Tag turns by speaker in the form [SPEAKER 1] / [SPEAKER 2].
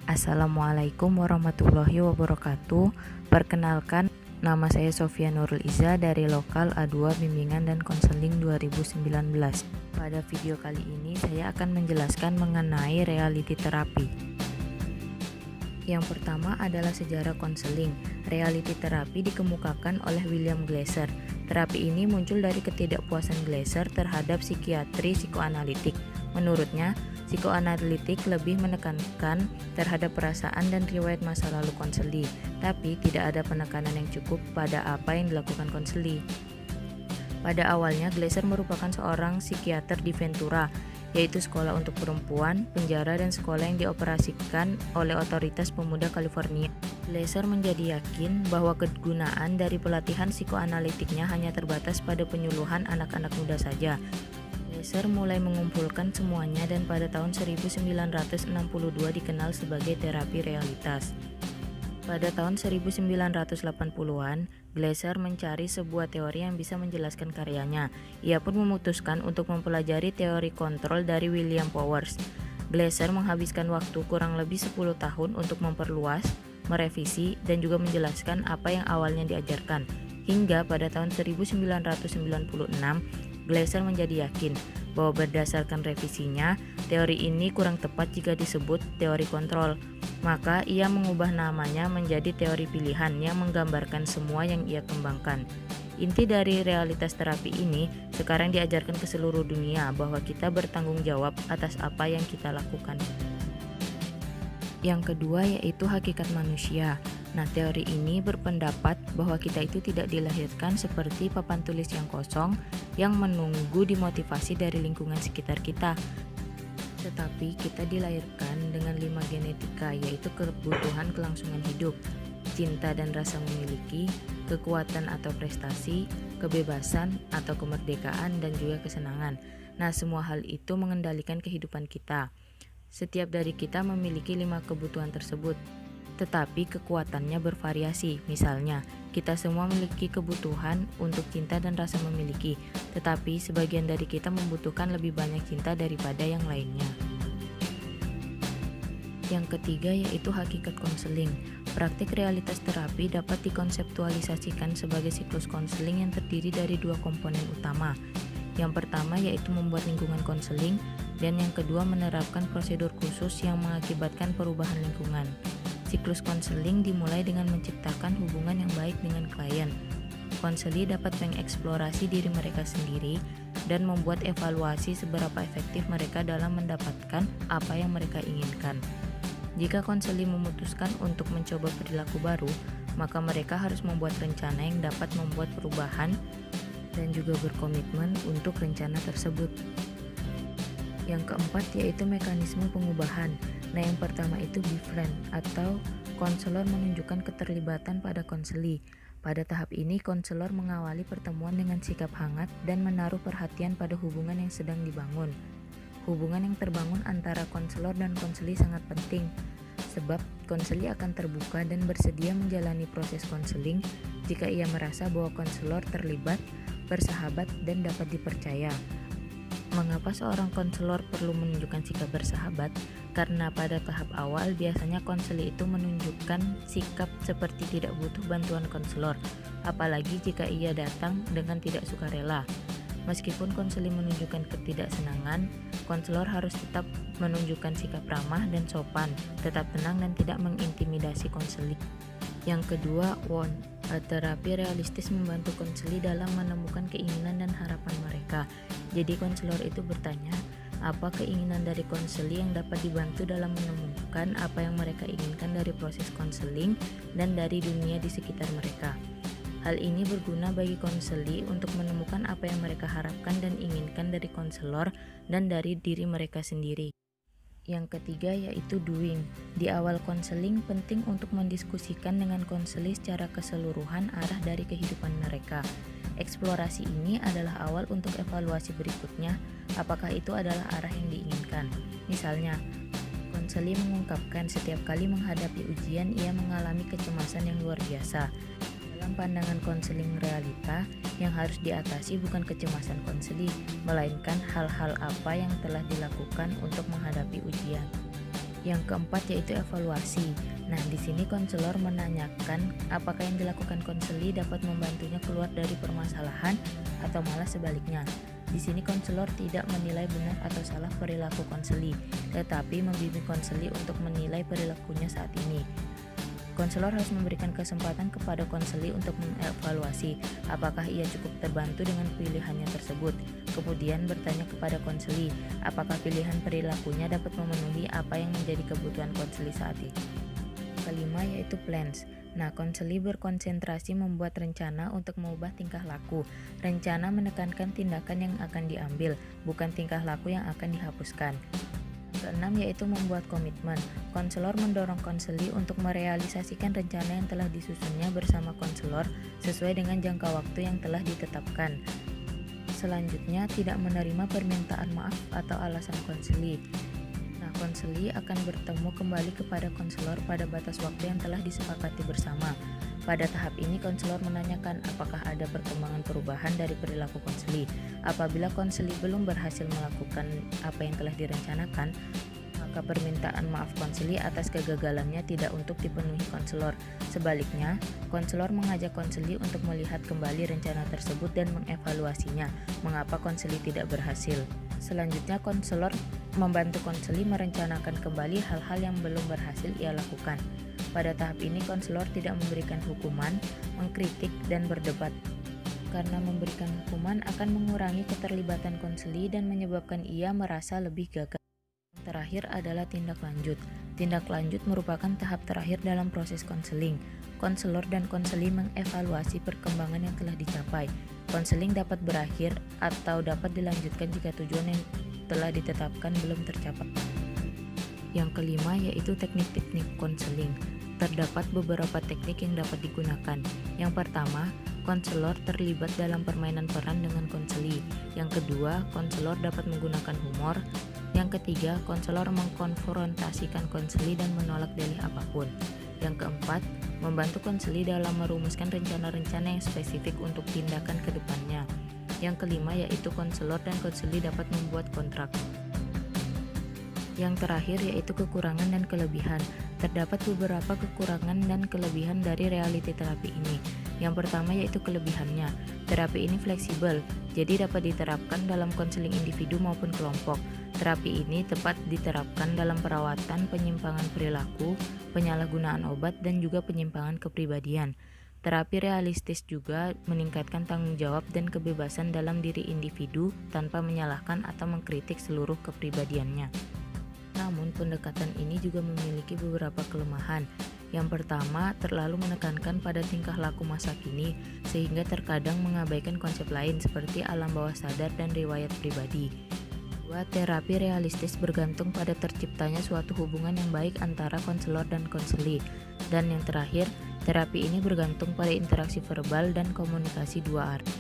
[SPEAKER 1] Assalamualaikum warahmatullahi wabarakatuh. Perkenalkan, nama saya Sofia Nurul Iza dari Lokal A2 Bimbingan dan Konseling 2019. Pada video kali ini saya akan menjelaskan mengenai reality terapi. Yang pertama adalah sejarah konseling. Reality terapi dikemukakan oleh William Glasser. Terapi ini muncul dari ketidakpuasan Glasser terhadap psikiatri psikoanalitik. Menurutnya, psikoanalitik lebih menekankan terhadap perasaan dan riwayat masa lalu konseli, tapi tidak ada penekanan yang cukup pada apa yang dilakukan konseli. Pada awalnya, Glasser merupakan seorang psikiater di Ventura, yaitu sekolah untuk perempuan, penjara, dan sekolah yang dioperasikan oleh otoritas pemuda California. Glasser menjadi yakin bahwa kegunaan dari pelatihan psikoanalitiknya hanya terbatas pada penyuluhan anak-anak muda saja. Glasser mulai mengumpulkan semuanya dan pada tahun 1962 dikenal sebagai terapi realitas. Pada tahun 1980-an, Glasser mencari sebuah teori yang bisa menjelaskan karyanya. Ia pun memutuskan untuk mempelajari teori kontrol dari William Powers. Glasser menghabiskan waktu kurang lebih 10 tahun untuk memperluas, merevisi, dan juga menjelaskan apa yang awalnya diajarkan. Hingga pada tahun 1996, Glasser menjadi yakin bahwa berdasarkan revisinya, teori ini kurang tepat jika disebut teori kontrol. Maka ia mengubah namanya menjadi teori pilihan yang menggambarkan semua yang ia kembangkan. Inti dari realitas terapi ini sekarang diajarkan ke seluruh dunia bahwa kita bertanggung jawab atas apa yang kita lakukan. Yang kedua yaitu hakikat manusia. Nah, teori ini berpendapat bahwa kita itu tidak dilahirkan seperti papan tulis yang kosong yang menunggu dimotivasi dari lingkungan sekitar kita. Tetapi kita dilahirkan dengan 5 genetika, yaitu kebutuhan kelangsungan hidup, cinta dan rasa memiliki, kekuatan atau prestasi, kebebasan atau kemerdekaan, dan juga kesenangan. Nah, semua hal itu mengendalikan kehidupan kita. Setiap dari kita memiliki 5 kebutuhan tersebut, tetapi kekuatannya bervariasi. Misalnya, kita semua memiliki kebutuhan untuk cinta dan rasa memiliki, tetapi sebagian dari kita membutuhkan lebih banyak cinta daripada yang lainnya. Yang ketiga yaitu hakikat konseling. Praktik realitas terapi dapat dikonseptualisasikan sebagai siklus konseling yang terdiri dari 2 komponen utama. Yang pertama yaitu membuat lingkungan konseling, dan yang kedua menerapkan prosedur khusus yang mengakibatkan perubahan lingkungan. Siklus konseling dimulai dengan menciptakan hubungan yang baik dengan klien. Konseli dapat mengeksplorasi diri mereka sendiri dan membuat evaluasi seberapa efektif mereka dalam mendapatkan apa yang mereka inginkan. Jika konseli memutuskan untuk mencoba perilaku baru, maka mereka harus membuat rencana yang dapat membuat perubahan dan juga berkomitmen untuk rencana tersebut. Yang keempat yaitu mekanisme pengubahan. Nah, yang pertama itu befriend atau konselor menunjukkan keterlibatan pada konseli. Pada tahap ini, konselor mengawali pertemuan dengan sikap hangat dan menaruh perhatian pada hubungan yang sedang dibangun. Hubungan yang terbangun antara konselor dan konseli sangat penting, sebab konseli akan terbuka dan bersedia menjalani proses konseling jika ia merasa bahwa konselor terlibat, bersahabat, dan dapat dipercaya. Mengapa seorang konselor perlu menunjukkan sikap bersahabat? Karena pada tahap awal biasanya konseli itu menunjukkan sikap seperti tidak butuh bantuan konselor, apalagi jika ia datang dengan tidak sukarela. Meskipun konseli menunjukkan ketidaksenangan, konselor harus tetap menunjukkan sikap ramah dan sopan, tetap tenang dan tidak mengintimidasi konseli. Yang kedua, terapi realistis membantu konseli dalam menemukan keinginan dan harapan mereka. Jadi konselor itu bertanya, apa keinginan dari konseli yang dapat dibantu dalam menemukan apa yang mereka inginkan dari proses konseling dan dari dunia di sekitar mereka. Hal ini berguna bagi konseli untuk menemukan apa yang mereka harapkan dan inginkan dari konselor dan dari diri mereka sendiri. Yang ketiga yaitu doing. Di awal konseling penting untuk mendiskusikan dengan konseli secara keseluruhan arah dari kehidupan mereka. Eksplorasi ini adalah awal untuk evaluasi berikutnya, apakah itu adalah arah yang diinginkan. Misalnya, konseli mengungkapkan setiap kali menghadapi ujian ia mengalami kecemasan yang luar biasa. Dalam pandangan konseling realita, yang harus diatasi bukan kecemasan konseli, melainkan hal-hal apa yang telah dilakukan untuk menghadapi ujian. Yang keempat yaitu evaluasi. Nah, di sini konselor menanyakan apakah yang dilakukan konseli dapat membantunya keluar dari permasalahan atau malah sebaliknya. Di sini konselor tidak menilai benar atau salah perilaku konseli, tetapi membimbing konseli untuk menilai perilakunya saat ini. Konselor harus memberikan kesempatan kepada konseli untuk mengevaluasi apakah ia cukup terbantu dengan pilihannya tersebut. Kemudian bertanya kepada konseli apakah pilihan perilakunya dapat memenuhi apa yang menjadi kebutuhan konseli saat itu. Kelima yaitu plans. Nah, konseli berkonsentrasi membuat rencana untuk mengubah tingkah laku. Rencana menekankan tindakan yang akan diambil, bukan tingkah laku yang akan dihapuskan. Keenam yaitu membuat komitmen. Konselor mendorong konseli untuk merealisasikan rencana yang telah disusunnya bersama konselor sesuai dengan jangka waktu yang telah ditetapkan. Selanjutnya, tidak menerima permintaan maaf atau alasan konseli. Nah, konseli akan bertemu kembali kepada konselor pada batas waktu yang telah disepakati bersama. Pada tahap ini, konselor menanyakan apakah ada perkembangan perubahan dari perilaku konseli. Apabila konseli belum berhasil melakukan apa yang telah direncanakan, maka permintaan maaf konseli atas kegagalannya tidak untuk dipenuhi konselor. Sebaliknya, konselor mengajak konseli untuk melihat kembali rencana tersebut dan mengevaluasinya, mengapa konseli tidak berhasil. Selanjutnya, konselor membantu konseli merencanakan kembali hal-hal yang belum berhasil ia lakukan. Pada tahap ini, konselor tidak memberikan hukuman, mengkritik, dan berdebat. Karena memberikan hukuman akan mengurangi keterlibatan konseli dan menyebabkan ia merasa lebih gagal. Yang terakhir adalah tindak lanjut. Tindak lanjut merupakan tahap terakhir dalam proses konseling. Konselor dan konseli mengevaluasi perkembangan yang telah dicapai. Konseling dapat berakhir atau dapat dilanjutkan jika tujuan yang telah ditetapkan belum tercapai. Yang kelima yaitu teknik-teknik konseling. Terdapat beberapa teknik yang dapat digunakan. Yang pertama, konselor terlibat dalam permainan peran dengan konseli. Yang kedua, konselor dapat menggunakan humor. Yang ketiga, konselor mengkonfrontasikan konseli dan menolak dalih apapun. Yang keempat, membantu konseli dalam merumuskan rencana-rencana yang spesifik untuk tindakan ke depannya. Yang kelima yaitu konselor dan konseli dapat membuat kontrak. Yang terakhir yaitu kekurangan dan kelebihan. Terdapat beberapa kekurangan dan kelebihan dari reality terapi ini. Yang pertama yaitu kelebihannya. Terapi ini fleksibel, jadi dapat diterapkan dalam konseling individu maupun kelompok. Terapi ini tepat diterapkan dalam perawatan penyimpangan perilaku, penyalahgunaan obat, dan juga penyimpangan kepribadian. Terapi realistis juga meningkatkan tanggung jawab dan kebebasan dalam diri individu tanpa menyalahkan atau mengkritik seluruh kepribadiannya. Namun, pendekatan ini juga memiliki beberapa kelemahan. Yang pertama, terlalu menekankan pada tingkah laku masa kini, sehingga terkadang mengabaikan konsep lain seperti alam bawah sadar dan riwayat pribadi. Kedua, terapi realistis bergantung pada terciptanya suatu hubungan yang baik antara konselor dan konseli. Dan yang terakhir, terapi ini bergantung pada interaksi verbal dan komunikasi dua arah.